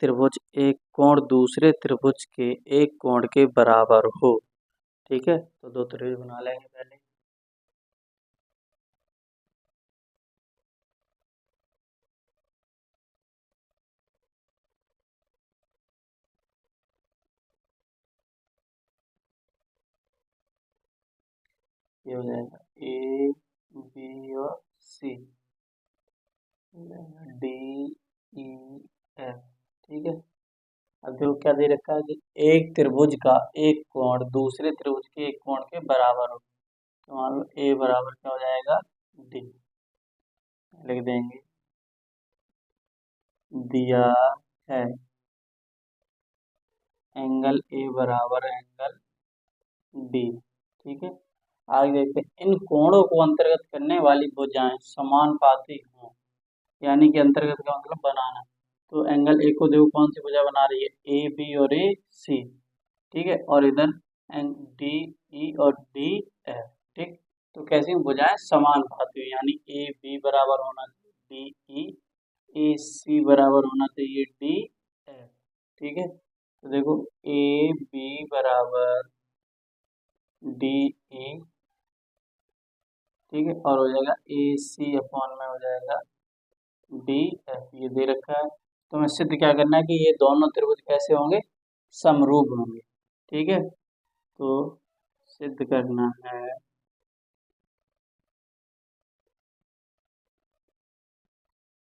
त्रिभुज एक कोण दूसरे त्रिभुज के एक कोण के बराबर हो। ठीक है, तो दो त्रिभुज बना लेंगे पहले। ये हो जाएगा ए बी और सी, डी ई एफ। ठीक है, अब देखो क्या दे रखा है कि एक त्रिभुज का एक कोण दूसरे त्रिभुज के एक कोण के बराबर हो। तो मान लो ए बराबर क्या हो जाएगा, डी। लिख देंगे, दिया है एंगल ए बराबर एंगल डी। ठीक है, आगे देखते हैं, इन कोणों को अंतर्गत करने वाली भुजाएं समानुपाती हों। यानी कि अंतर्गत का मतलब बनाना। तो एंगल ए को देखो कौन सी भुजा बना रही है, ए बी और ए सी। ठीक है, और इधर डी ई और डी एफ। ठीक, तो कैसी भुजाएं समानुपाती हुई, यानी ए बी बराबर होना चाहिए डी ई, ए सी बराबर होना चाहिए डी एफ। ठीक है, तो देखो ए बी बराबर डी ई। ठीक है, और हो जाएगा ए सी अपॉन में हो जाएगा डी एफ। ये दे रखा है, तो हमें सिद्ध क्या करना है कि ये दोनों त्रिभुज कैसे होंगे, समरूप होंगे। ठीक है, तो सिद्ध करना है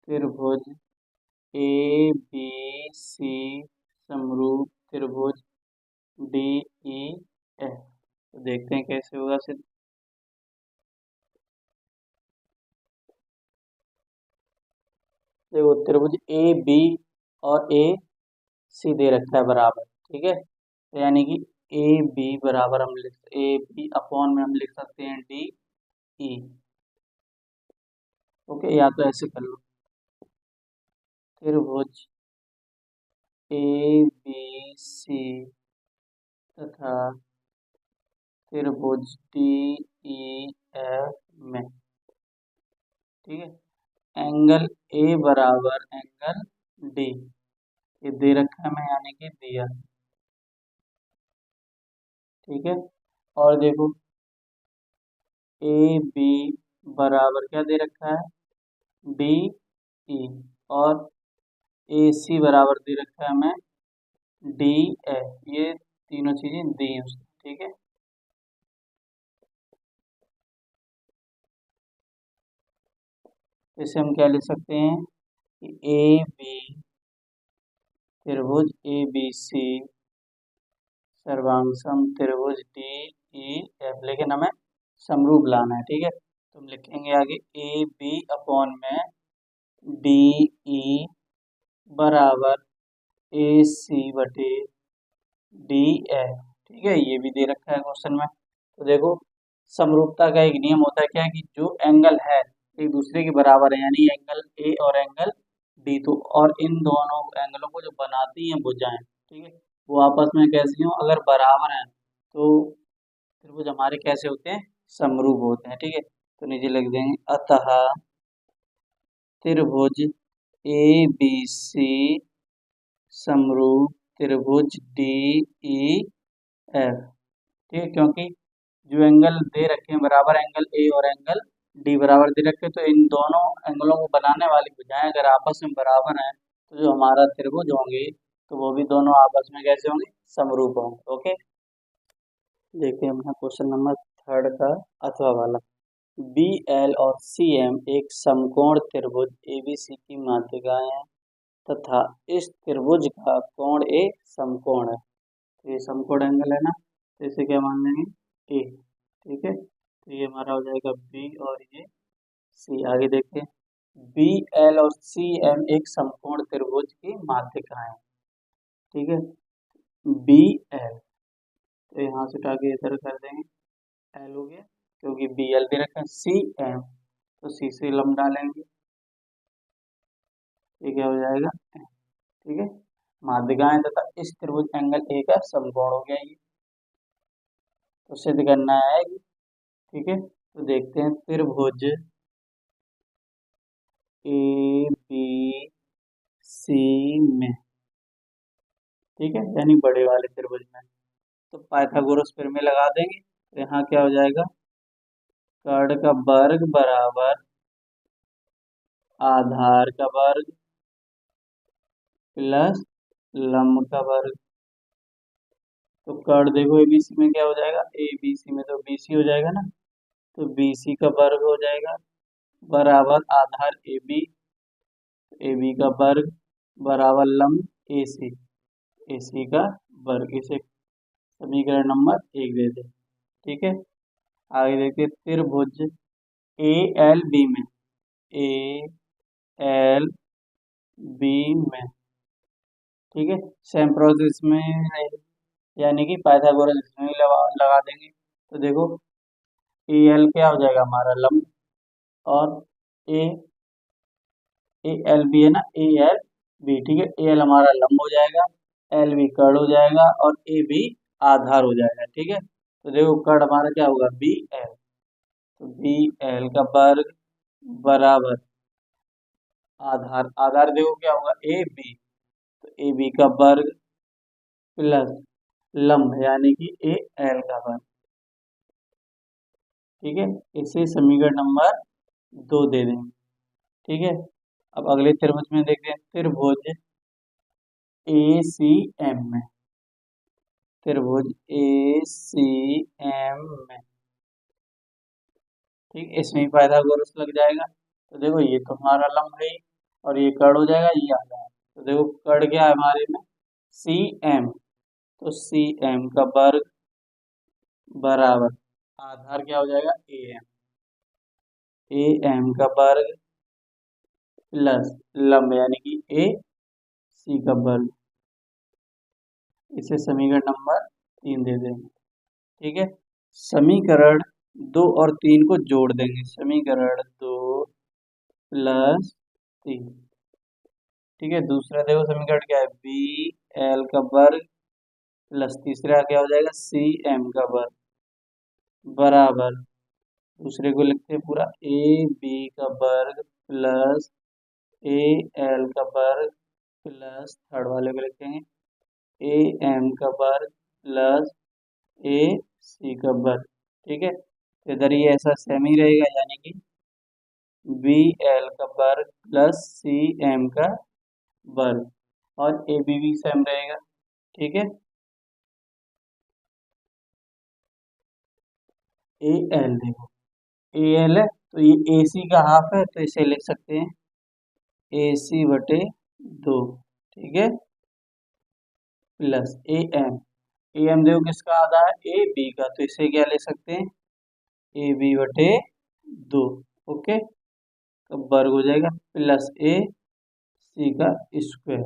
त्रिभुज ए बी सी समरूप त्रिभुज डी ई एफ। तो देखते हैं कैसे होगा सिद्ध। देखो त्रिभुज ए बी और ए सी दे रखा है बराबर। ठीक है, तो यानी कि ए बी बराबर हम लिख, ए बी अपॉन में हम लिख सकते हैं डी ई। ओके, या तो ऐसे कर लो, त्रिभुज ए बी सी तथा त्रिभुज डी ई एफ में। ठीक है, एंगल ए बराबर एंगल डी, ये दे रखा है हमें, यानी कि दिया। ठीक है, और देखो ए बी बराबर क्या दे रखा है, डी ई, और ए सी बराबर दे रखा है हमें डी एफ। ये तीनों चीजें दी हैं उसने। ठीक है, इसे हम क्या लिख सकते हैं कि ए बी त्रिभुज ए बी सी सर्वांग त्रिभुज डी ई एफ, लेकिन हमें समरूप लाना है। ठीक है, तो हम लिखेंगे आगे ए बी अपॉन में डी ई बराबर ए सी बटे डी एफ। ठीक है, ये भी दे रखा है क्वेश्चन में। तो देखो समरूपता का एक नियम होता है क्या है कि जो एंगल है एक दूसरे के बराबर है, यानी एंगल ए और एंगल डी, तो और इन दोनों एंगलों को जो बनाती हैं भुजाएं, ठीक है, वो आपस में कैसी हो, अगर बराबर हैं तो त्रिभुज हमारे कैसे होते हैं, समरूप होते हैं। ठीक है, तो नीचे लिख देंगे, अतः त्रिभुज ए बी सी समरूप त्रिभुज डी ई एफ। ठीक है, क्योंकि जो एंगल दे रखे हैं बराबर, एंगल ए और एंगल डी बराबर दे रखे हैं, तो इन दोनों एंगलों को बनाने वाली भुजाएं अगर आपस में बराबर हैं तो जो हमारा त्रिभुज होंगे तो वो भी दोनों आपस में कैसे होंगे, समरूप होंगे। ओके, देखते हैं अपना क्वेश्चन नंबर थर्ड का अथवा वाला। बी एल और सी एम एक समकोण त्रिभुज एबीसी की माध्यिकाएं हैं तथा इस त्रिभुज का कोण ए समकोण है। तो ये समकोण एंगल है ना, तो इसे क्या मान लेंगे, ए। ठीक है, तो ये हमारा हो जाएगा बी और ये सी। आगे देखते हैं, बी एल और सी एम एक समकोण त्रिभुज की माध्यिकाएं हैं। ठीक है, बी एल, तो यहाँ से उठा के इधर कर देंगे, एल हो गया क्योंकि बी एल दे रखा है, सी एम तो सी से लम डालेंगे, ये क्या हो जाएगा, ठीक है, माध्यिकाएं तथा इस त्रिभुज एंगल ए का समकोण हो गया ये। तो सिद्ध करना है, ठीक है, तो देखते हैं त्रिभुज ए बी सी में ठीक है, यानी बड़े वाले त्रिभुज में। तो पाइथागोरस प्रमेय लगा देंगे, तो यहाँ क्या हो जाएगा, कर्ण का वर्ग बराबर आधार का वर्ग प्लस लंब का वर्ग। तो कर्ण देखो एबीसी में क्या हो जाएगा, एबीसी में तो बीसी हो जाएगा ना, तो बीसी का वर्ग हो जाएगा बराबर आधार एबी, एबी का वर्ग बराबर लंब एसी, एसी का वर्ग। इसे समीकरण नंबर 1 दे दे। ठीक है, आगे देखिए त्रिभुज ए एल बी में, ए एल बी में, ठीक है, सेम प्रोसेस में रहेगी, यानी कि पाइथागोरस इसमें भी लगा देंगे। तो देखो ए एल क्या हो जाएगा हमारा लंब, और ए ए एल बी है ना, ए एल बी, ठीक है, ए एल हमारा लंब हो जाएगा, एल बी कर्ण हो जाएगा, और ए बी आधार हो जाएगा। ठीक है, तो देखो कर्ण हमारा क्या होगा, बी एल, तो बी एल का वर्ग बराबर आधार, आधार देखो क्या होगा, ए बी, तो ए बी का वर्ग प्लस लंब यानी कि ए एल का वर्ग। ठीक है, इसे समीकरण नंबर 2 दे देंगे। ठीक है, अब अगले त्रिभुज में देखते हैं, त्रिभुज ए सी एम में, त्रिभुज ए सी एम में, ठीक, इसमें ही पाइथागोरस लग जाएगा। तो देखो ये तो हमारा लंब है ही, और ये कर्ण हो जाएगा, ये आ जाएगा। तो देखो कर्ण क्या है हमारे में, सी एम, तो सी एम का वर्ग बराबर आधार क्या हो जाएगा, ए एम का वर्ग प्लस लंब यानी कि ए सी का वर्ग। इसे समीकरण नंबर 3 दे देंगे। ठीक है, समीकरण 2 और 3 को जोड़ देंगे, समीकरण 2 प्लस 3। ठीक है, दूसरा देखो समीकरण क्या है, बी एल का वर्ग प्लस तीसरा क्या हो जाएगा, सी एम का वर्ग बराबर, दूसरे को लिखते हैं पूरा, ए बी का वर्ग प्लस ए एल का वर्ग प्लस थर्ड वाले को लिखेंगे ए एम का वर्ग प्लस ए सी का वर्ग। ठीक है, तो इधर ये ऐसा सेम ही रहेगा, यानी कि बी एल का वर्ग प्लस सी एम का वर्ग, और ए बी भी सेम रहेगा। ठीक है, ए एल देखो, ए एल है तो ये ए सी का हाफ है, तो इसे लिख सकते हैं ए सी बटे 2। ठीक है, प्लस ए एम देखो किसका आधा है, ए बी का, तो इसे क्या ले सकते हैं, ए बी बटे 2। ओके, तो वर्ग हो जाएगा प्लस ए सी का स्क्वायर।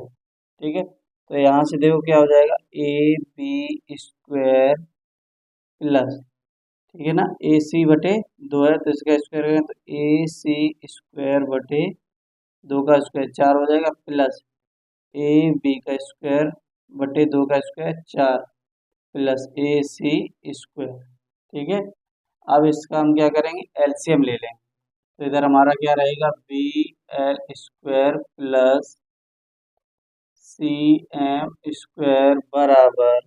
ठीक है, तो यहाँ से देखो क्या हो जाएगा, ए बी स्क्वायर प्लस, ठीक है ना, ए सी बटे 2 है तो इसका स्क्वायर करें तो ए सी स्क्वायर बटे 2 का स्क्वायर 4 हो जाएगा, प्लस ए बी का स्क्वायर बटे 2 का स्क्वायर 4 प्लस ए सी स्क्वायर। ठीक है, अब इसका हम क्या करेंगे, एलसीएम ले लेंगे। तो इधर हमारा क्या रहेगा, B L square plus C M square बराबर,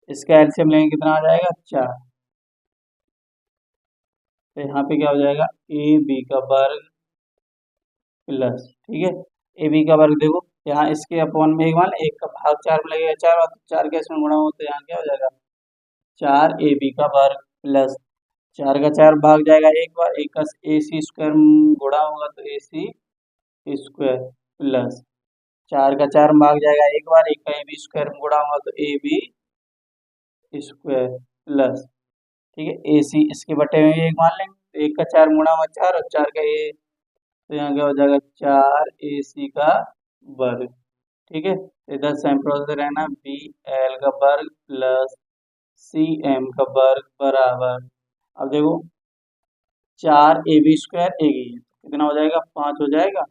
इसका एलसीएम लेंगे कितना आ जाएगा, 4। तो यहाँ पे क्या हो जाएगा, ए बी का वर्ग प्लस, ठीक है, ए बी का वर्ग देखो यहाँ इसके अपॉन में एक मान एक का भाग 4 में लगेगा, 4 और 4 के इसमें गुणा हो तो यहाँ क्या हो जाएगा, 4 ए बी का वर्ग प्लस 4 का 4 भाग जाएगा एक बार, एक का ए सी स्क्वायर गुणा होगा तो ए सी स्क्वायर प्लस 4 का 4 भाग जाएगा एक बार, एक का ए बी स्क्वायर गुणा होगा तो ए बी स्क्वायर प्लस, ठीक है, ए सी इसके बटे में एक मान लेंगे, तो एक का 4 गुणा हुआ 4 और 4 का ए, तो यहाँ क्या हो जाएगा 4 ए सी का वर्ग। ठीक है, तो इधर सेम प्रोसेस रहना, बी एल का वर्ग प्लस सी एम का वर्ग बराबर, अब देखो 4 ए बी स्क्वायर एक ही है तो कितना हो जाएगा, 5 हो जाएगा,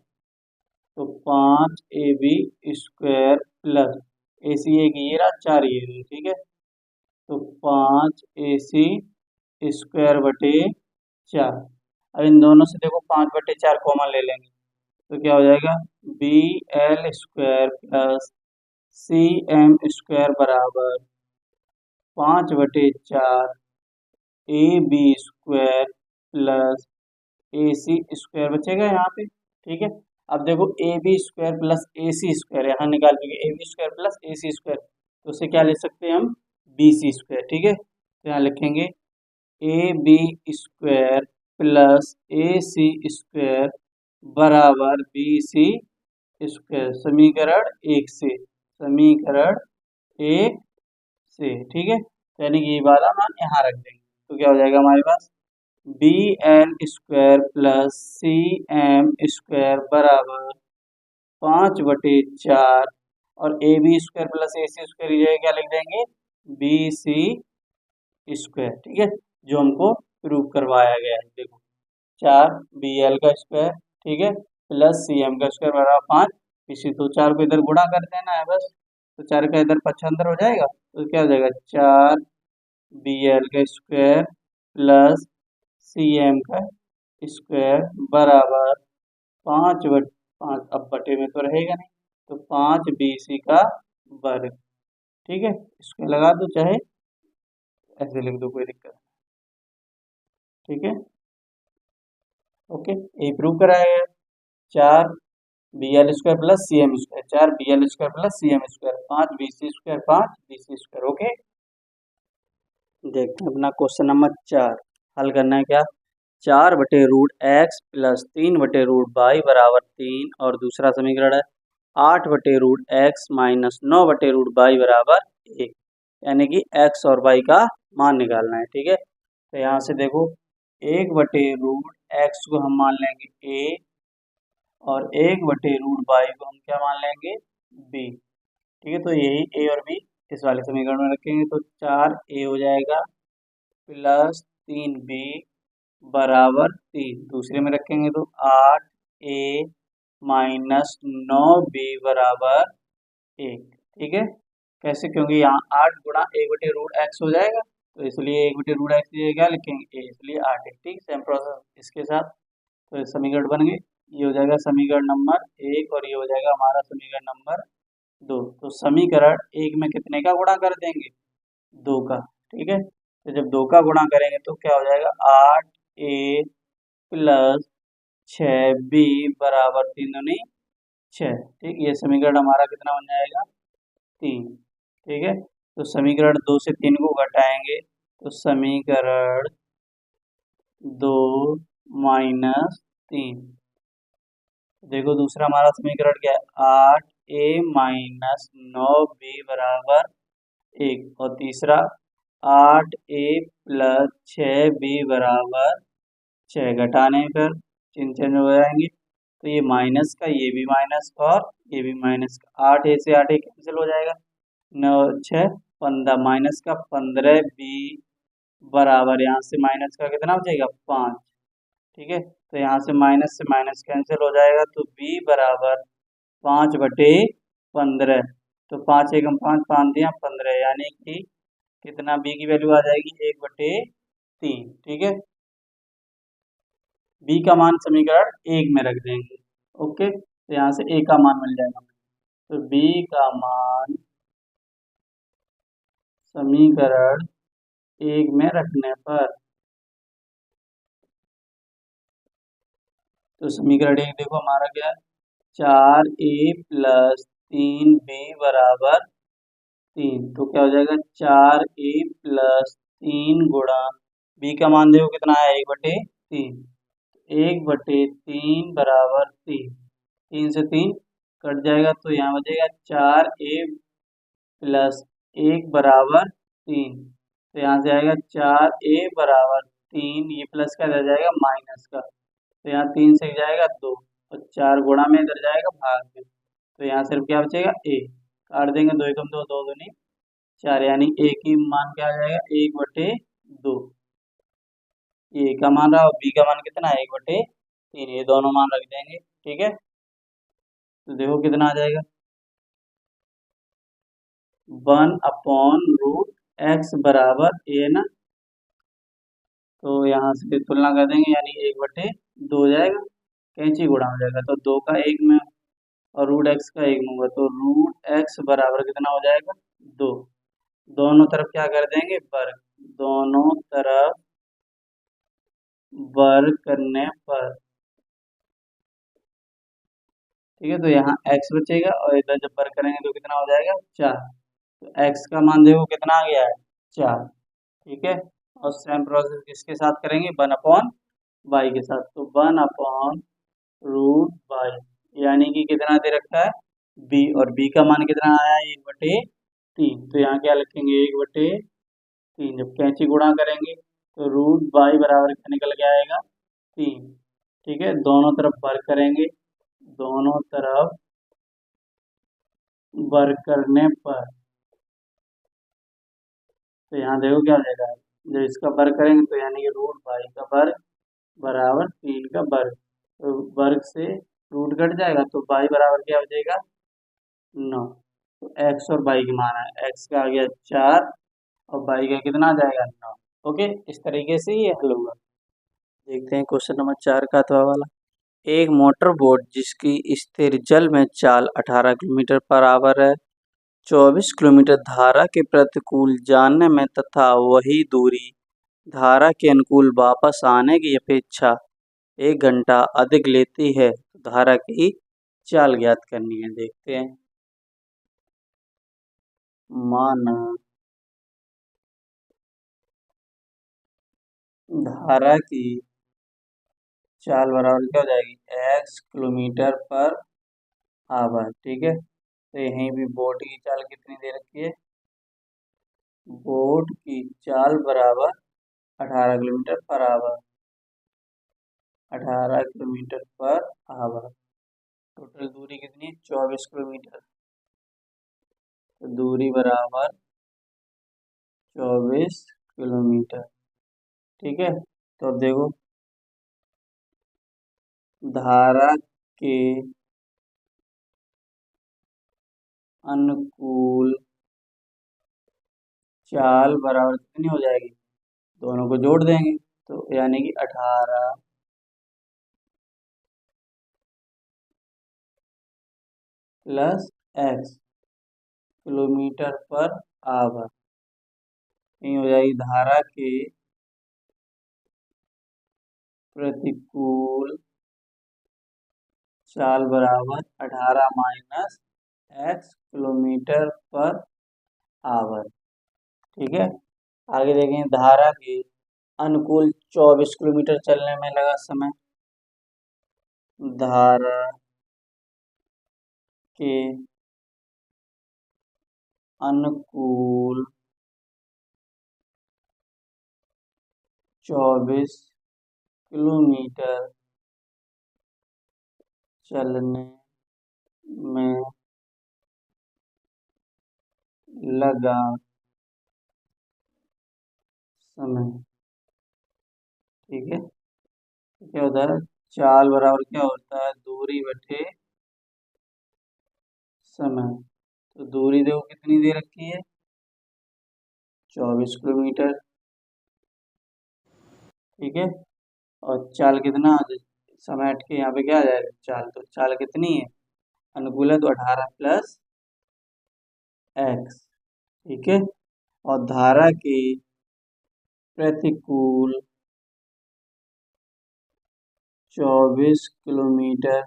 तो 5 ए बी स्क्वायर प्लस ए सी एक ही रहा, 4 ये रहे। ठीक है, तो 5 ए सी स्क्वायर बटे 4, अब इन दोनों से देखो 5 बटे 4 कॉमन ले लेंगे, तो क्या हो जाएगा, B L square plus C M square बराबर 5/4 A B square plus A C square बचेगा यहाँ पे। ठीक है, अब देखो A B square plus A C square यहाँ निकाल चुके, A B square plus A C square, तो उसे क्या लिख सकते हैं हम, बी सी स्क्वायर। ठीक है, तो यहाँ लिखेंगे A B square plus A C square बराबर बी सी स्क्वायर, समीकरण 1 से, समीकरण 1 से। ठीक है, तो यानी कि ये वाला मान यहाँ रख देंगे, तो क्या हो जाएगा हमारे पास, b n square plus C M square बराबर 5/4 और a B square plus A C square की जगह क्या लिख देंगे, बी सी स्क्वायर। ठीक है, जो हमको प्रूव करवाया गया है, देखो 4 बी एल का स्क्वायर, ठीक है, प्लस सी एम का स्क्वायर बराबर 5, इसी तो 4 को इधर गुणा कर देना है बस, तो 4 का इधर पक्षांतर हो जाएगा, तो क्या हो जाएगा 4 बी एल का स्क्वायर प्लस सी एम का स्क्वायर बराबर 5/5, अब बटे में तो रहेगा नहीं, तो 5 बी सी का वर्ग। ठीक है, इसको लगा दो, चाहे ऐसे लिख दो, कोई दिक्कत नहीं। ठीक है, ओके, ये प्रूव कराया गया। 4 B L square plus C M square, 4 B L square plus C M square, 5 B C square, 5 B C square. Okay, देखते हैं अपना क्वेश्चन नंबर 4 हल करना है। क्या, 4/√x प्लस 3/√y बराबर 3, और दूसरा समीकरण है 8/√x माइनस 9/√y बराबर 1, यानी कि x और y का मान निकालना है। ठीक है, तो यहाँ से देखो 1/√x को हम मान लेंगे a, और 1/√y को हम क्या मान लेंगे, b। ठीक है, तो यही a और b इस वाले समीकरण में रखेंगे, तो 4a हो जाएगा प्लस 3b बराबर 3, दूसरे में रखेंगे तो 8a माइनस 9b बराबर 1। ठीक है, कैसे, क्योंकि यहाँ 8 गुणा 1/√x हो जाएगा, तो इसलिए 1/√x की जगह क्या लिखेंगे, a, इसलिए 8 है। ठीक, सेम प्रोसेस इसके साथ, तो समीकरण बन गए, ये हो जाएगा समीकरण नंबर 1 और ये हो जाएगा हमारा समीकरण नंबर 2। तो समीकरण 1 में कितने का गुणा कर देंगे, 2 का। ठीक है, तो जब 2 का गुणा करेंगे तो क्या हो जाएगा, 8a प्लस 6b बराबर 3 दूनी 6। ठीक, ये समीकरण हमारा कितना बन जाएगा, 3। ठीक है, तो समीकरण 2 से 3 को घटाएंगे, तो समीकरण 2 माइनस 3। देखो दूसरा हमारा समीकरण क्या है, 8a माइनस 9b बराबर 1, और तीसरा 8a प्लस 6b बराबर 6, घटाने पर चिन्ह चेंज हो जाएंगे, तो ये माइनस का, ये भी माइनस का, और ये भी माइनस का, 8a से 8a कैंसिल हो जाएगा, 9 6 15, माइनस का 15b बराबर यहाँ से माइनस का कितना हो जाएगा, 5। ठीक है, तो यहाँ से माइनस कैंसिल हो जाएगा, तो b बराबर 5/15, तो 5 एकम 5, 5 दिया 15, यानी कि कितना b की वैल्यू आ जाएगी, 1/3। ठीक है, b का मान समीकरण 1 में रख देंगे। ओके, तो यहाँ से a का मान मिल जाएगा, तो b का मान समीकरण 1 में रखने पर, तो समीकरण 1 देखो हमारा क्या है, 4a प्लस 3b बराबर 3, तो क्या हो जाएगा 4a प्लस 3 गुणा b का मान देखो कितना है, 1/3, 1/3 बराबर 3, 3 से 3 कट जाएगा, तो यहाँ बचेगा 4a प्लस 1 बराबर 3, तो यहाँ से आएगा 4a बराबर 3, ये प्लस का रह जाएगा माइनस का, तो यहाँ 3 से जाएगा 2, और 4 गुणा में इधर जाएगा भाग में, तो यहाँ सिर्फ क्या बचेगा, a, काट देंगे, 2 एकम 2, 2 दूनी 4, यानी a की मान क्या आ जाएगा, 1/2, ए का मान रहा और बी का मान कितना है, 1/3, ये दोनों मान रख देंगे। ठीक है, तो देखो कितना आ जाएगा, 1/√x बराबर a ना, तो यहाँ से तुलना कर देंगे, यानी 1/2 हो जाएगा, कैंची गुणा हो जाएगा, तो 2 का 1 में और रूट एक्स का 1 लूँगा तो रूट एक्स बराबर कितना हो जाएगा 2। दोनों तरफ क्या कर देंगे वर्ग, दोनों तरफ वर्ग करने पर, ठीक है, तो यहाँ x बचेगा और इधर जब वर्ग करेंगे तो कितना हो जाएगा 4। तो x का मान देखो कितना आ गया है 4, ठीक है। और सेम प्रोसेस किसके साथ करेंगे 1 अपॉन वाई के साथ, तो 1 अपॉन रूट वाई, यानी कि कितना दे रखा है b, और b का मान कितना आया 1/3, तो यहाँ क्या लिखेंगे 1/3, जब कैंची गुणा करेंगे तो रूट वाई बराबर क्या निकल के आएगा 3, ठीक है। दोनों तरफ वर्ग करेंगे, दोनों तरफ वर्ग करने पर, तो यहाँ देखो क्या हो जाएगा, जब इसका वर्ग करेंगे तो यानी कि रूट वाई का वर्ग बराबर 3 का वर्ग, तो वर्ग से रूट कट जाएगा तो वाई बराबर क्या हो जाएगा 9। तो एक्स और वाई की मान है, एक्स का आ गया 4 और वाई का कितना आ जाएगा 9। ओके, इस तरीके से ये हल होगा। देखते हैं क्वेश्चन नंबर 4 का अथवा वाला। एक मोटर बोट जिसकी स्थिर जल में चाल 18 किलोमीटर पर आवर है, 24 किलोमीटर धारा के प्रतिकूल जाने में तथा वही दूरी धारा के अनुकूल वापस आने की अपेक्षा 1 घंटा अधिक लेती है, तो धारा की चाल ज्ञात करनी है। देखते हैं। माना धारा की चाल बराबर क्या हो जाएगी x किलोमीटर पर आवर, ठीक है। तो यहीं भी बोट की चाल कितनी दे रखी है, बोट की चाल बराबर 18 kilometre per hour, 18 kilometre per hour. Total दूरी कितनी है 24 किलोमीटर, तो दूरी बराबर 24 किलोमीटर, ठीक है। तो अब देखो धारा के अनुकूल चाल बराबर कितनी हो जाएगी, दोनों को जोड़ देंगे तो यानी कि 18 plus x kilometre per hour, ये हो जाएगी धारा के प्रतिकूल चाल बराबर 18 minus x kilometre per hour, ठीक है। आगे देखें धारा के अनुकूल 24 किलोमीटर चलने में लगा समय, धारा के अनुकूल 24 किलोमीटर चलने में लगा समय, ठीक है। तो क्या होता है चाल बराबर क्या होता है दूरी बटे समय, तो दूरी देखो कितनी दे रखी है 24 किलोमीटर, ठीक है। और चाल कितना समय हट के यहाँ पे क्या आ जाएगा चाल, तो चाल कितनी है अनुकूल है तो 18 प्लस एक्स, ठीक है। और धारा की प्रतिकूल 24 किलोमीटर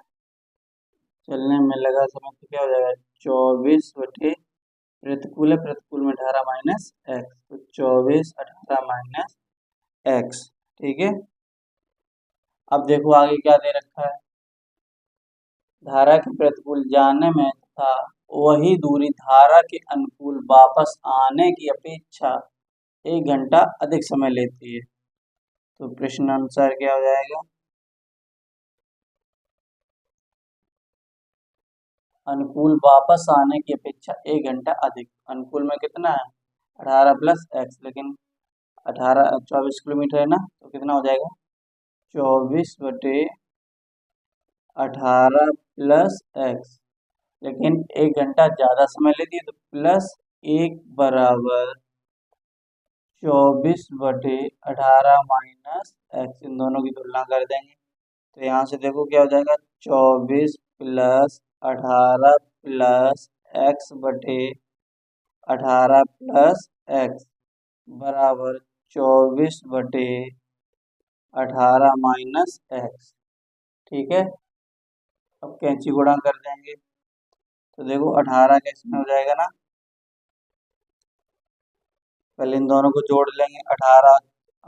चलने में लगा समय, तो क्या हो जाएगा 24 बटे प्रतिकूल है, प्रतिकूल में 18 माइनस एक्स, तो 24 18 माइनस एक्स, ठीक है। अब देखो आगे क्या दे रखा है, धारा के प्रतिकूल जाने में तथा वही दूरी धारा के अनुकूल वापस आने की अपेक्षा 1 घंटा अधिक समय लेती है, तो प्रश्न अनुसार क्या हो जाएगा अनुकूल वापस आने की अपेक्षा 1 घंटा अधिक, अनुकूल में कितना है 18 प्लस एक्स, लेकिन 24 किलोमीटर है ना, तो कितना हो जाएगा 24 बटे 18 प्लस एक्स, लेकिन 1 घंटा ज़्यादा समय लेती है तो प्लस 1 बराबर 24 बटे 18 माइनस एक्स, इन दोनों की तुलना कर देंगे तो यहाँ से देखो क्या हो जाएगा 24 प्लस 18 प्लस एक्स बटे 18 प्लस एक्स बराबर 24 बटे 18 माइनस एक्स। ठीक है, अब कैंची गुणा कर देंगे तो देखो 18 का इसमें हो जाएगा ना, पहले इन दोनों को जोड़ लेंगे। 18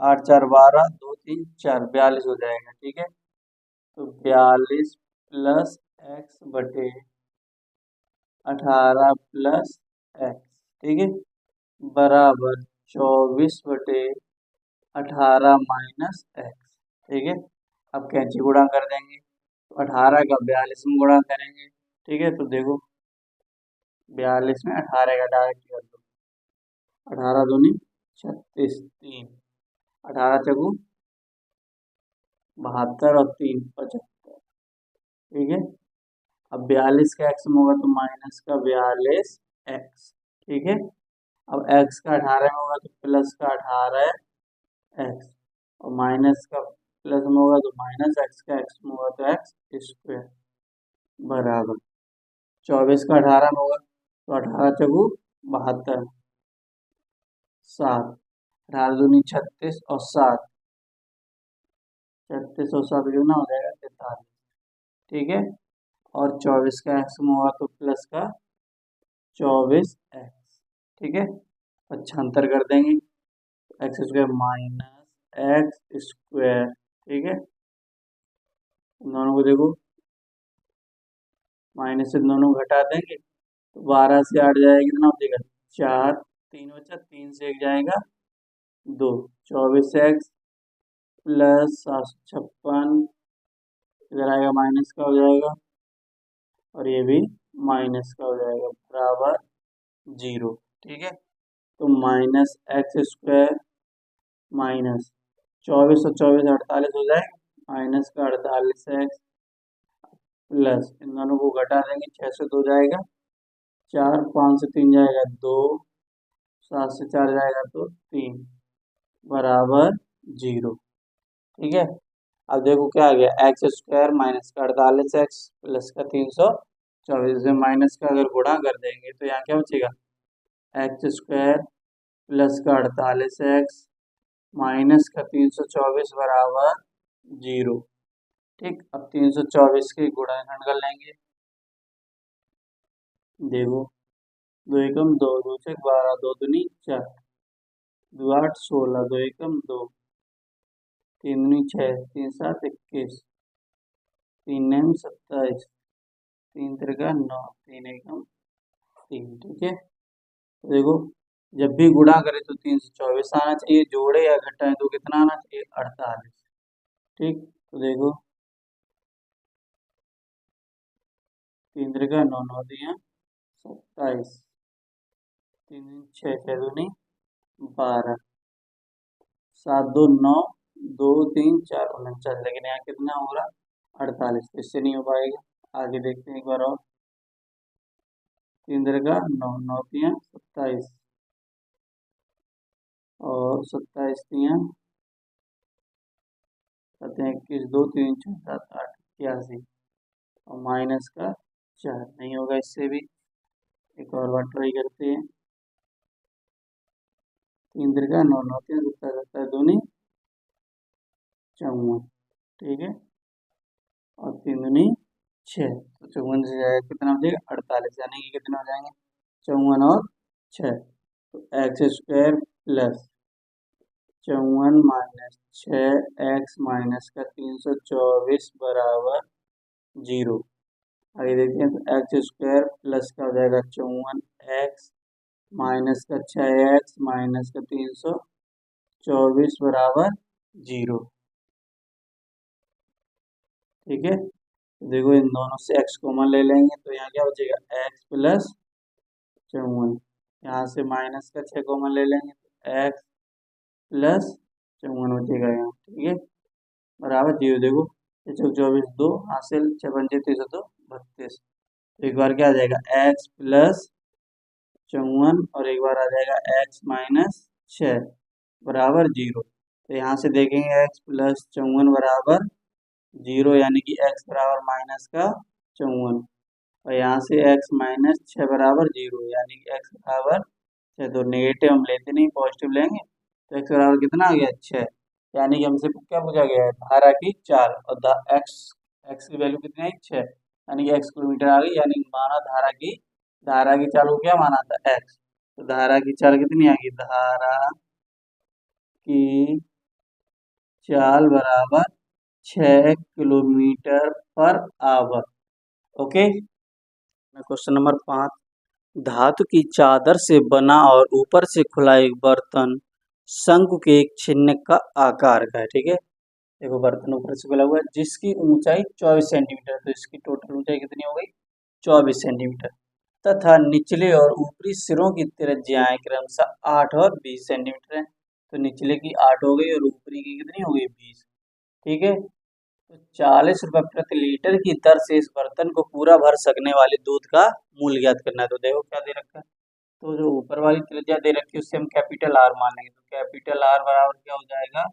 8 4 12 2 3 4 42 हो जाएगा। ठीक है, तो 42 प्लस एक्स बटे 18 प्लस एक्स, ठीक है, बराबर 24 बटे 18 माइनस एक्स। ठीक है, अब कैंची गुणा कर देंगे तो 18 का 42 में गुणा करेंगे। ठीक है, तो देखो 42 में 18 का डायरेक्ट कर दो, 18 दूनी 36, 3 18 चकू 72 और 3 75। ठीक है, अब 42 का एक्स में होगा तो माइनस का 42 एक्स। ठीक है, अब एक्स का 18 में होगा तो प्लस का 18 एक्स, और माइनस का प्लस में होगा तो माइनस एक्स का एक्स में होगा तो एक्स स्क्वायर बराबर 24 का 18 में होगा तो 18 चकू 72, 7 18 दूनी 36 और 7 36 और 7 कितना हो जाएगा 43। ठीक है, और 24 का एक्स में होगा तो प्लस का 24 एक्स। ठीक है, अच्छा अंतर कर देंगे, x square minus x square. ठीक है, इन दोनों को देखो माइनस से दोनों को घटा देंगे तो 12 से 8 जाएगा, कितना हो जाएगा 4, 3 बचा, 3 से 1 जाएगा 2, 24 एक्स प्लस 756, इधर आएगा माइनस का हो जाएगा और ये भी माइनस का हो जाएगा बराबर 0। ठीक है, तो माइनस एक्स स्क्वायर माइनस 24 और 24 48 हो जाएगा, माइनस का 48 एक्स प्लस इन दोनों को घटा देंगे, 6 से 2 जाएगा 4, 5 से 3 जाएगा 2, 7 से 4 जाएगा तो 3 बराबर 0। ठीक है, अब देखो क्या आ गया, एक्स स्क्वायर माइनस का 48 एक्स प्लस का 324 में माइनस का अगर गुणा कर देंगे तो यहाँ क्या बचेगा, एक्स स्क्वायर प्लस का 48 एक्स माइनस का 324 बराबर 0। ठीक, अब 324 के गुणनखंड कर लेंगे, देखो 2 एकम 2, 2 छक 12, 2 दूनी 4, 2 8 16, 2 एकम 2, 3 दूनी 6, 3 7 21, 3 9 27, 3 तिरका 9, 3 एकम 3। ठीक है, तो देखो जब भी गुणा करें तो 324 आना चाहिए, जोड़े या घटाएं तो कितना आना चाहिए 48। ठीक, तो देखो 3 तिरका 9, 9 दिया 27, 3 6, 6 दूनी 12, 7 2 9, 2 3 4 49, लेकिन यहाँ कितना हो रहा 48, तो इससे नहीं हो पाएगा। आगे देखते हैं एक बार और, 3 तिरका 9, 9 तिया 27 और 27 तिया 21, 2 3 6 7 8 81 और माइनस का 4, नहीं होगा इससे भी। एक और बार ट्राई करते हैं, 3 तिरका 9, 9 तिया 27, 27 दूनी 54। ठीक है, और 3 दूनी 6, तो 54 से जाएगा कितना हो जाएगा 48, यानी कि कितना हो जाएंगे 54 और 6, तो x square plus 54 minus 6 x minus का 324 बराबर 0। आगे देखते हैं, तो एक्स स्क्वायर प्लस का हो जाएगा 54 एक्स माइनस का 6 एक्स माइनस का 324 बराबर 0। ठीक है, तो देखो इन दोनों से एक्स कॉमन ले लेंगे तो यहाँ क्या बचेगा एक्स प्लस 54, यहाँ से माइनस का 6 कॉमन ले लेंगे तो एक्स प्लस 54 बचेगा यहाँ। ठीक है, बराबर 0। देखो 24 2 हासिल 6 पंजे 302 32, एक बार क्या आ जाएगा एक्स प्लस 54 और एक बार आ जाएगा एक्स माइनस 6 बराबर 0। तो यहाँ से देखेंगे एक्स प्लस 54 बराबर 0, यानी कि एक्स बराबर माइनस का 54 और यहाँ से x माइनस 6 बराबर 0, यानी कि x बराबर 6। तो नेगेटिव हम लेते नहीं, पॉजिटिव लेंगे। तो x बराबर कितना आ गया 6, यानी कि हमसे क्या पूछा गया है, धारा की चाल। और x की वैल्यू कितनी आई 6, यानी कि x किलोमीटर आ गई। यानी माना धारा की चाल को क्या माना था, x। तो धारा की चाल कितनी आ गई, धारा की चाल बराबर 6 kilometre per hour. Okay. Question number 5, धातु की चादर से बना और ऊपर से खुला एक बर्तन शंकु के एक छिन्न का आकार का है। ठीक है, देखो बर्तन ऊपर से खुला हुआ है, जिसकी ऊंचाई 24 सेंटीमीटर। तो इसकी टोटल ऊंचाई कितनी हो गई, 24 सेंटीमीटर। तथा निचले और ऊपरी सिरों की त्रिज्याएं क्रमशः 8 और 20 सेंटीमीटर है। तो निचले की 8 हो गई और ऊपरी की कितनी हो गई, 20। ठीक है, तो 40 रुपये प्रति लीटर की दर से इस बर्तन को पूरा भर सकने वाले दूध का मूल्य ज्ञात करना है। तो देखो क्या दे रखा है, तो जो ऊपर वाली त्रिज्या दे रखी है उससे हम कैपिटल आर मान लेंगे। तो कैपिटल आर बराबर क्या हो जाएगा,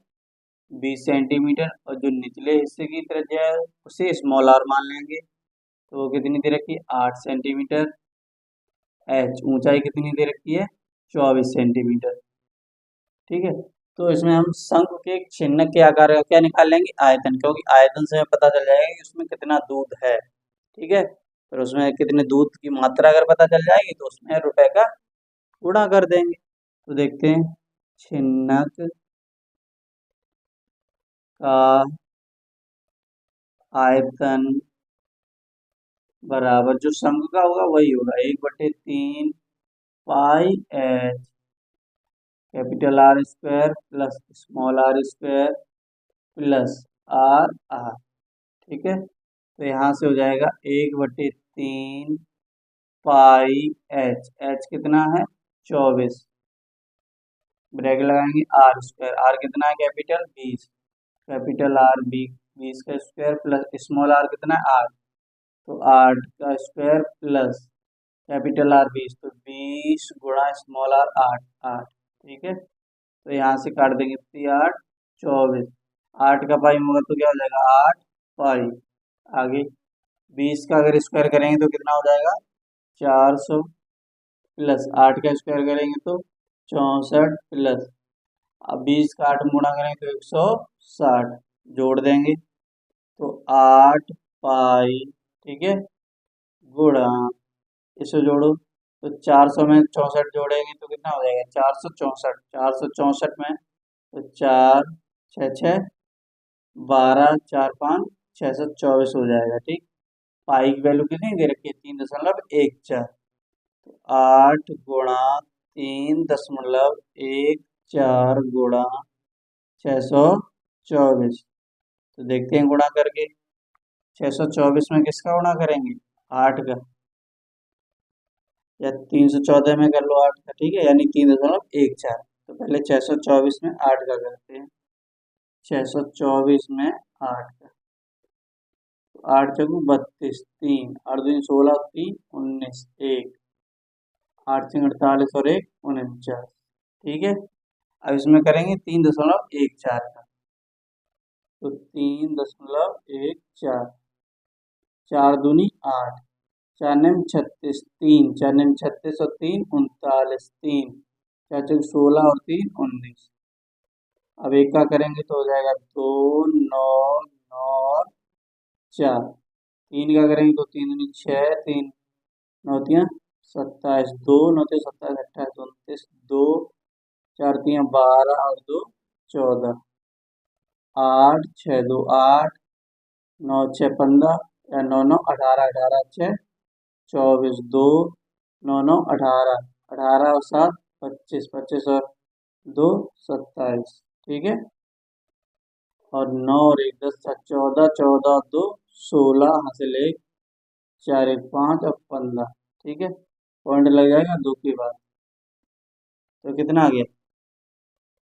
20 सेंटीमीटर। और जो निचले हिस्से की त्रिज्या है उसे स्मॉल आर मान लेंगे। तो वो कितनी दे रखी है, 8 सेंटीमीटर। एच ऊंचाई कितनी दे रखी है, 24 सेंटीमीटर। ठीक है, तो इसमें हम शंकु के एक छिन्नक के आकार का क्या निकाल लेंगे, आयतन। क्योंकि आयतन से हमें पता चल जाएगा कि उसमें कितना दूध है। ठीक है, फिर उसमें कितने दूध की मात्रा अगर पता चल जाएगी तो उसमें रुपए का गुणा कर देंगे। तो देखते हैं, छिन्नक का आयतन बराबर, जो शंकु का होगा वही होगा, 1/3 pi h capital are square plus small are square plus r r. ठीक है, तो यहाँ से हो जाएगा 1/3 पाई एच, एच कितना है 24, ब्रैकेट लगाएंगे आर स्क्वायर, आर कितना है कैपिटल 20, कैपिटल आर 20 का स्क्वायर प्लस स्मॉल आर कितना है 8, तो 8 का स्क्वायर प्लस कैपिटल आर 20, तो 20 गुणा स्मॉल आर 8 8। ठीक है, तो यहाँ से काट देंगे 8 24, 8 का पाई होगा तो क्या हो जाएगा 8 पाई। आगे 20 का अगर स्क्वायर करेंगे तो कितना हो जाएगा 400, प्लस 8 का स्क्वायर करेंगे तो 64, प्लस अब 20 का 8 में गुणा करेंगे तो 160, जोड़ देंगे तो 8 पाई। ठीक है, गुणा, इसे जोड़ो तो 400 में 64 जोड़ेंगे तो कितना हो जाएगा 464, 464 में तो 4 6 6 12 4 5 624 हो जाएगा। ठीक, पाई की वैल्यू कितनी दे रखी है 3.14, तो 8 गुणा 3.14 गुणा 624। तो देखते हैं गुणा करके, 624 में किसका गुणा करेंगे 8 का, या 314 में कर लो 8 का। ठीक है, यानी 3.14। तो पहले 624 में 8 का करते हैं, 624 में 8 का, तो 8 चौको 32, 3 8 दूनी 16, 3 19, 1 8 से 48 और 1 49। ठीक है, अब इसमें करेंगे 3.14 का, तो 3.14, 4 दूनी 8, 4 नम 36, 3 4 नम 36 और 3 39, 3 4 चौक 16 और 3 19। अब एक का करेंगे तो हो जाएगा 2 9 9 और 4, 3 का करेंगे तो 3 दूनी 6, 3 9 27, 2 9 27 28 29, 2 4 3 12 और 2 14, 8 6 2 8 9 6 15 या 9 9 18 18 6 24, 2 9 9 18 18 और 7 25 25 और 2 27। ठीक है, और 9 और 1 10 14 14 और 2 16 हासिल 1 4 1 5 और 15। ठीक है, पॉइंट लग जाएगा 2 के बाद, तो कितना आ गया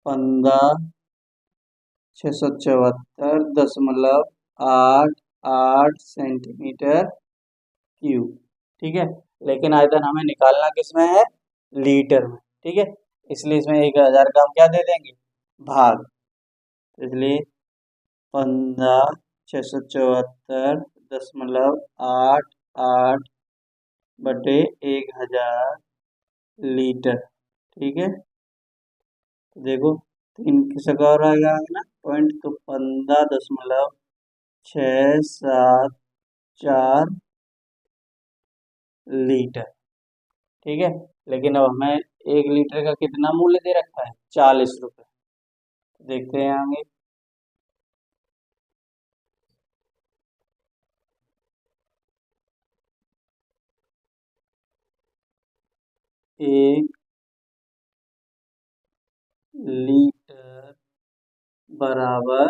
15,674.88 सेंटीमीटर क्यूब। ठीक है, लेकिन आयतन हमें निकालना किस में है, लीटर में। ठीक है, इसलिए इसमें 1000 का हम क्या दे देंगे, भाग। तो इसलिए 15,674.88 बटे 1000 लीटर। ठीक है, तो देखो 3 की जगह और आएगा ना पॉइंट, तो 15.674 लीटर। ठीक है, लेकिन अब हमें 1 लीटर का कितना मूल्य दे रखा है, 40 रुपये। देखते हैं आगे। 1 लीटर बराबर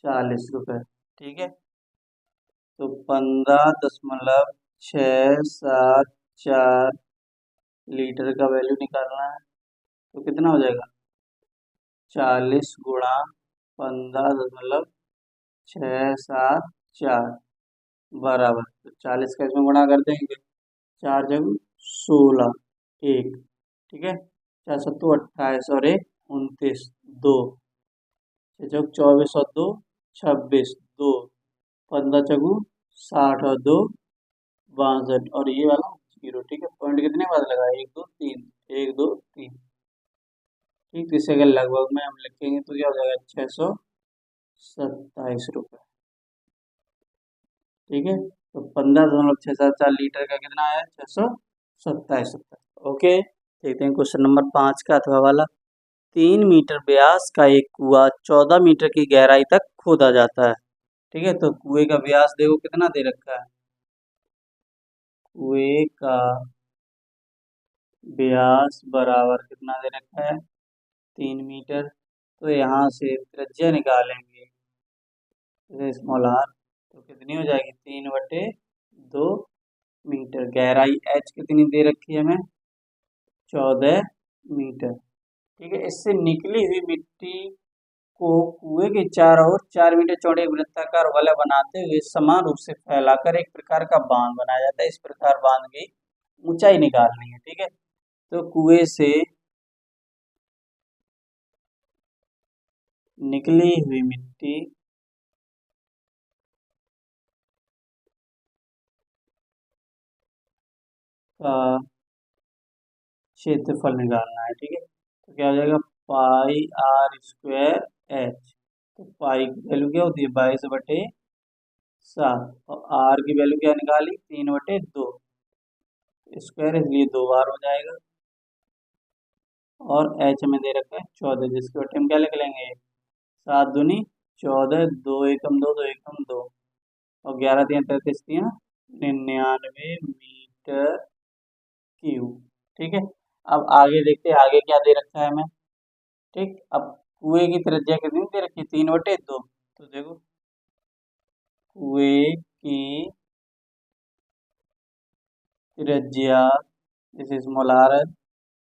40 रुपये। ठीक है, तो 15.674 लीटर का वैल्यू निकालना है, तो कितना हो जाएगा, 40 × 10⁻674 बराबर, तो 40 का इसमें गुणा कर देंगे, 4×16 1। ठीक है, 4×7=28 और 1 29, 2, 6×4 = 24 और 2 26, 2, 15×4 = 60 और 2 62 और ये वाला 0। ठीक है, पॉइंट कितने बाद लगा, 1 2 3, 1 2 3। ठीक, तो इसे अगर लगभग में हम लिखेंगे तो क्या हो जाएगा, 627 रुपये। ठीक है, तो 15.674 लीटर का कितना आया, 627 रुपये। ओके, देखते हैं क्वेश्चन नंबर 5 का अथवा वाला। 3 मीटर व्यास का एक कुआं 14 मीटर की गहराई तक खोदा जाता है। ठीक है, तो कुएं का व्यास देखो कितना दे रखा है, कुएं का व्यास बराबर कितना दे रखा है, 3 मीटर। तो यहाँ से त्रिज्या निकालेंगे, स्मॉल आर, तो कितनी हो जाएगी, 3/2 मीटर। गहराई एच कितनी दे रखी है हमें, 14 मीटर। ठीक है, इससे निकली हुई मिट्टी को कुएं के चारों ओर 4 मीटर चौड़े एक वृत्ताकार वलय बनाते हुए समान रूप से फैलाकर एक प्रकार का बांध बनाया जाता है। इस प्रकार बांध की ऊंचाई निकालनी है। ठीक है, तो कुएं से निकली हुई मिट्टी का क्षेत्रफल निकालना है। ठीक है, तो क्या हो जाएगा, πr²h। तो पाई की वैल्यू क्या होती है, 22/7, और आर की वैल्यू क्या निकाली, 3/2 स्क्वायर, इसलिए 2 बार हो जाएगा। और एच में दे रखा है 14, जिसके बटे हम क्या लिख लेंगे, 7×2 = 14, 2 × 1 = 2, 2 × 1 = 2, और 11×3 = 99 मीटर क्यूब। ठीक है, अब आगे देखते हैं आगे क्या दे रखा है हमें। ठीक, अब कुएं की त्रिज्या कितनी दे रखी है, 3/2। तो देखो कुएं की त्रिज्या, जैसे स्मॉल आर है,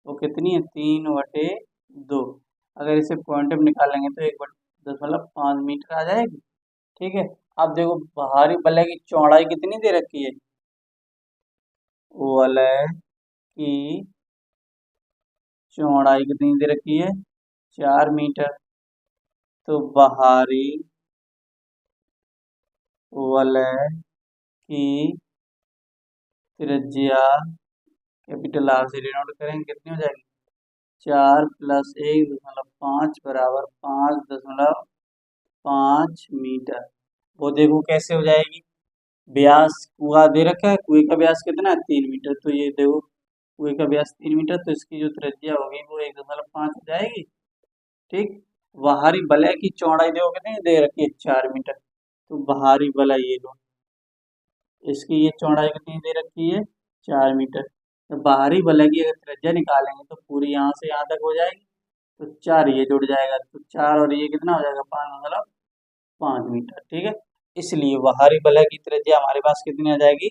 वो कितनी है, 3/2। अगर इसे पॉइंट में निकालेंगे तो 1.5 मीटर आ जाएगी। ठीक है, अब देखो बाहरी वलय की चौड़ाई कितनी दे रखी है, वलय की चौड़ाई कितनी दे रखी है, 4 मीटर। तो बाहरी वलय की त्रिज्या कैपिटल आर से डिनोट करेंगे, कितनी हो जाएगी, 4+1.5 बराबर 5.5 मीटर। वो देखो कैसे हो जाएगी, व्यास कुआं दे रखा है, कुएं का व्यास कितना है, 3 मीटर। तो ये देखो कुएं का व्यास 3 मीटर, तो इसकी जो त्रिज्या होगी वो 1.5 हो जाएगी। ठीक, बाहरी वलय की चौड़ाई देखो कितनी दे रखी है, 4 मीटर। तो बाहरी वलय ये लो, इसकी ये चौड़ाई कितनी दे रखी है, 4 मीटर। तो बाहरी वलय की अगर त्रिज्या निकालेंगे तो पूरी यहाँ से यहाँ तक हो जाएगी, तो 4 ये जुड़ जाएगा, तो 4 और ये कितना हो जाएगा, 5.5 मीटर। ठीक है, इसलिए बाहरी वलय की त्रिज्या हमारे पास कितनी आ जाएगी,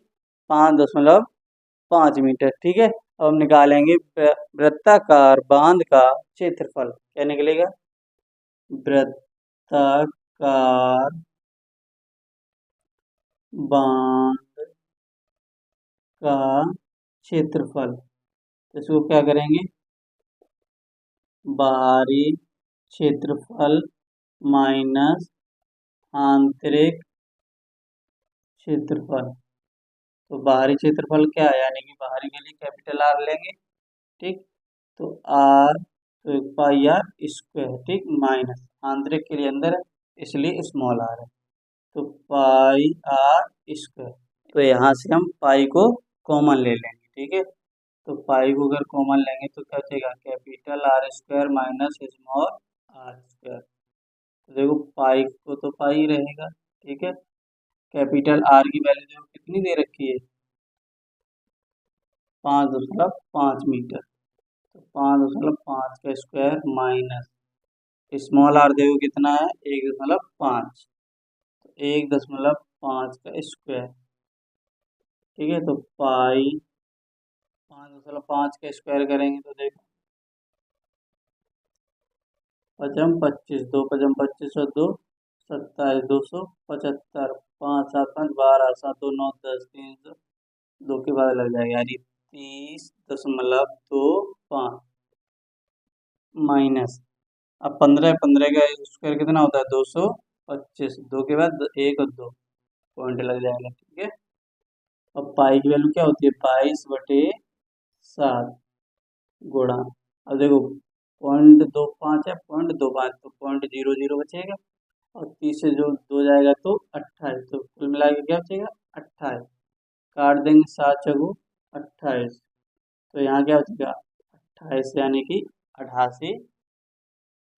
5.5 मीटर। ठीक है, अब हम निकालेंगे वृत्ताकार बांध का क्षेत्रफल। क्या निकलेगा, वृत्ताकार बांध का क्षेत्रफल। तो इसको क्या करेंगे, बाहरी क्षेत्रफल माइनस आंतरिक क्षेत्रफल। तो बाहरी क्षेत्रफल क्या है, यानी कि बाहरी के लिए कैपिटल आर लेंगे, ठीक। तो आर, तो पाई आर स्क्वायर, ठीक, माइनस आंतरिक के लिए अंदर है इसलिए स्मॉल आर है, तो पाई आर स्क्वायर। तो यहाँ से हम पाई को कॉमन ले लेंगे, ठीक है। तो पाई को अगर कॉमन लेंगे तो क्या बचेगा, capital are square minus small are square. तो देखो पाई को तो पाई रहेगा, ठीक है। कैपिटल आर की वैल्यू देखो कितनी दे रखी है, 5.5 मीटर। तो 5.5 का स्क्वायर माइनस स्मॉल आर देखो कितना है, 1.5। तो 1.5 का स्क्वायर, ठीक है। तो पाई 5.5 का स्क्वायर करेंगे तो देखो, पचम 25, 2 × 25 और 2 27, 275, 5 7 5 12 7 2 9 10 3 2 के बाद लग जाएगा यार, 30.25 माइनस, अब 15 का स्क्वायर कितना होता है, 225, 2 के बाद 1 और 2 पॉइंट लग जाएगा, ठीक है। अब पाई की वैल्यू क्या होती है, 22/7 गुणा, अब देखो 0.25 है, 0.25 तो 0.00 बचेगा, और 30 से जो 2 जाएगा तो 28, तो कुल मिला के क्या बचेगा, 28। काट देंगे 7×4 = 28, तो यहाँ क्या बचेगा, 28 यानी कि 88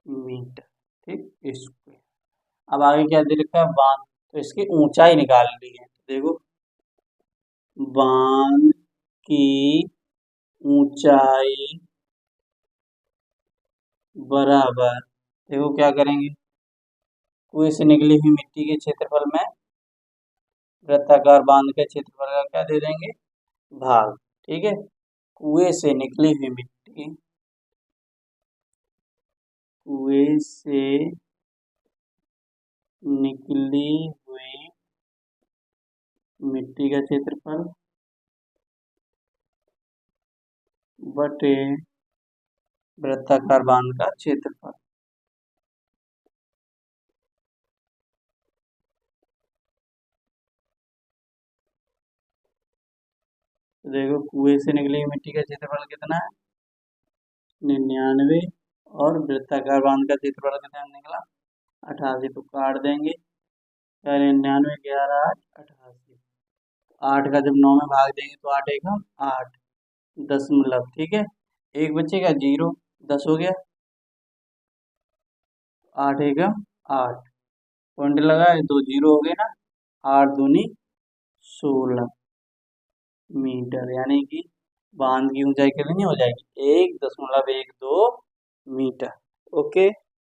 मीटर, ठीक, स्क्वायर। अब आगे क्या दे रखा है, बांध, तो इसकी ऊंचाई निकालनी है, तो देखो बांध की ऊंचाई बराबर, देखो क्या करेंगे, कुएं से निकली हुई मिट्टी के क्षेत्रफल में वृत्ताकार बांध के क्षेत्रफल का क्या दे देंगे, भाग, ठीक है। कुएं से निकली हुई मिट्टी, कुएं से निकली हुई मिट्टी का क्षेत्रफल बटे वृत्ताकार बांध का क्षेत्रफल। तो देखो कुएं से निकली हुई मिट्टी का क्षेत्रफल कितना है, 99, और वृत्ताकार बांध का क्षेत्रफल कितना निकला, 88, तो काट देंगे, 99 11 8 88, 8 का जब 9 में भाग देंगे तो 8 एकम 8 दशमलव, ठीक है। एक बचेगा 0, 10 हो गया, 8 एकम 8 पॉइंट लगाए, 2 0 हो गए ना, 8 दूनी 16 मीटर, यानी कि बांध की ऊंचाई कितनी हो जाएगी, 1.12 मीटर, ओके।